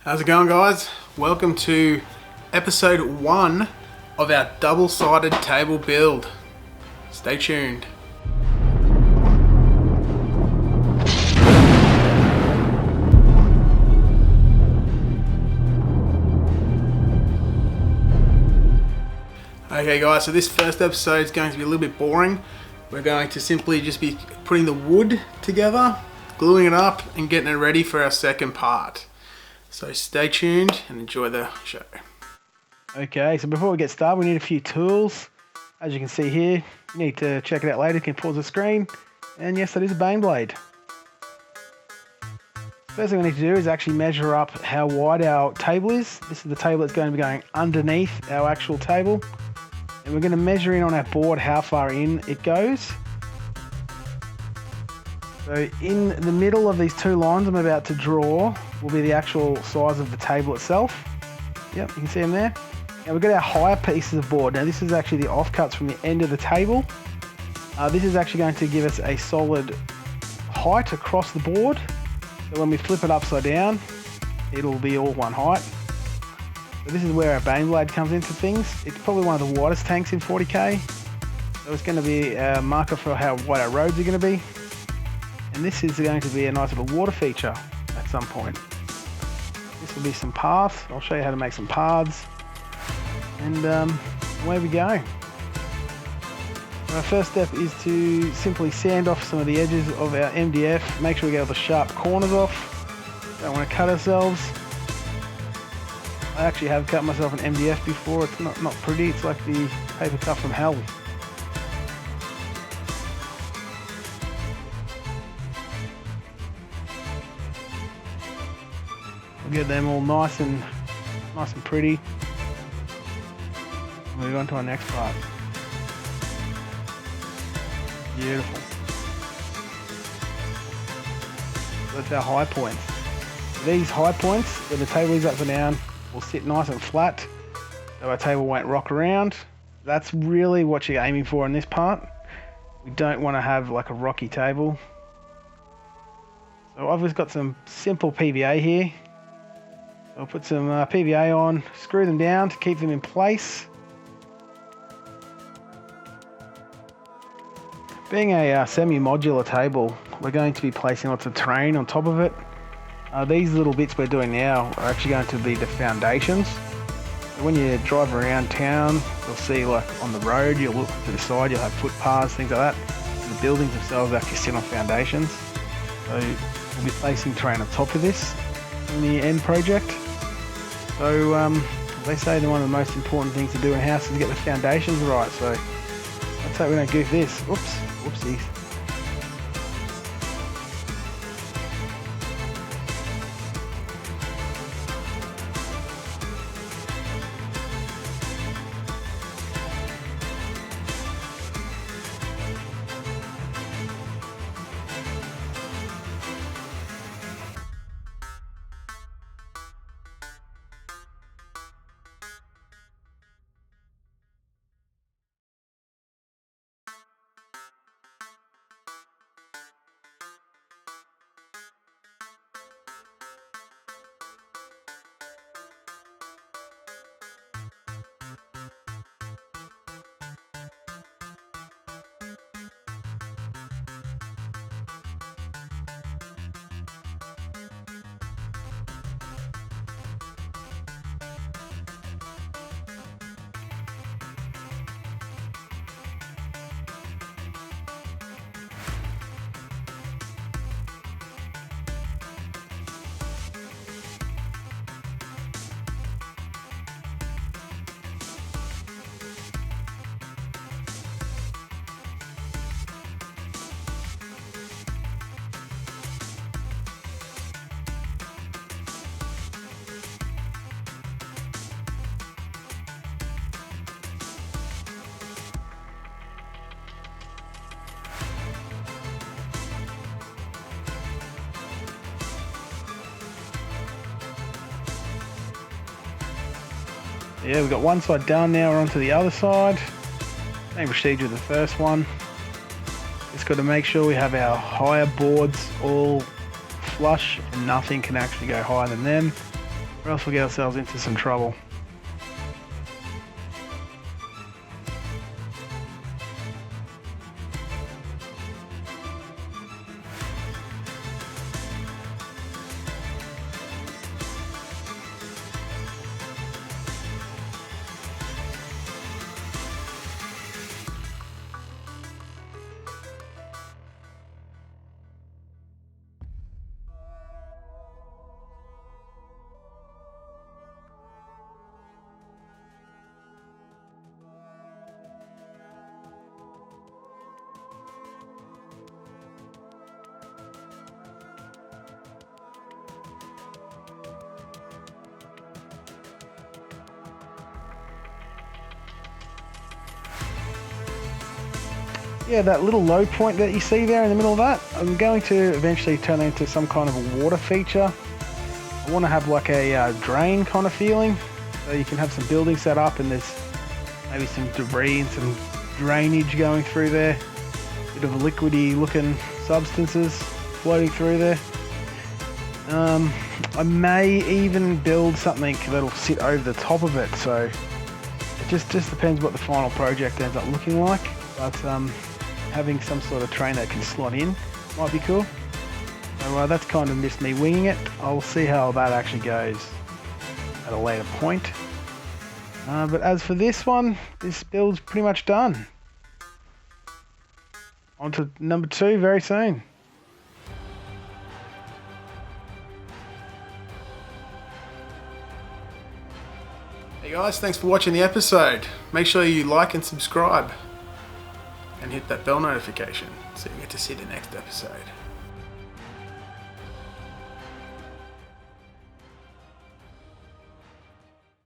How's it going, guys? Welcome to episode 1 of our double-sided table build. Stay tuned. Okay guys, so this first episode is going to be a little bit boring. We're going to simply just be putting the wood together, gluing it up and getting it ready for our second part. So stay tuned and enjoy the show. Okay, so before we get started, we need a few tools. As you can see here, you need to check it out later. You can pause the screen. And yes, that is a bane blade. First thing we need to do is actually measure up how wide our table is. This is the table that's going to be going underneath our actual table. And we're going to measure in on our board how far in it goes. So in the middle of these two lines I'm about to draw will be the actual size of the table itself. Yep, you can see them there. Now we've got our higher pieces of board. Now this is actually the offcuts from the end of the table. This is actually going to give us a solid height across the board. So when we flip it upside down, it'll be all one height. So this is where our bane blade comes into things. It's probably one of the widest tanks in 40k. So it's going to be a marker for how wide our roads are going to be. And this is going to be a nice little water feature at some point. This will be some paths. I'll show you how to make some paths. And away we go. Our first step is to simply sand off some of the edges of our MDF. Make sure we get all the sharp corners off. Don't want to cut ourselves. I actually have cut myself an MDF before. It's not pretty. It's like the paper cut from hell. Get them all nice and pretty. Move on to our next part. Beautiful. So that's our high points. These high points, where the table is up and down, will sit nice and flat, so our table won't rock around. That's really what you're aiming for in this part. We don't want to have like a rocky table. So I've just got some simple PVA here. I'll put some PVA on, screw them down to keep them in place. Being a semi-modular table, we're going to be placing lots of terrain on top of it. These little bits we're doing now are actually going to be the foundations. So when you drive around town, you'll see like on the road, you'll look to the side, you'll have footpaths, things like that. And the buildings themselves actually sit on foundations. So we'll be placing terrain on top of this in the end project. So they say that one of the most important things to do in a house is to get the foundations right. So let's hope we don't goof this. Oops, whoopsies. Yeah, we've got one side done now, we're on to the other side. Same procedure with the first one. Just got to make sure we have our higher boards all flush and nothing can actually go higher than them. or else we'll get ourselves into some trouble. Yeah, that little low point that you see there in the middle of that, I'm going to eventually turn it into some kind of a water feature. I want to have like a drain kind of feeling, so you can have some building set up and there's maybe some debris and some drainage going through there. Bit of liquidy looking substances floating through there. I may even build something that'll sit over the top of it, so it just depends what the final project ends up looking like. But having some sort of train that can slot in might be cool. So that's kind of just me winging it. I'll see how that actually goes at a later point. But as for this one, this build's pretty much done. On to number 2 very soon. Hey guys, thanks for watching the episode. Make sure you like and subscribe and hit that bell notification so you get to see the next episode.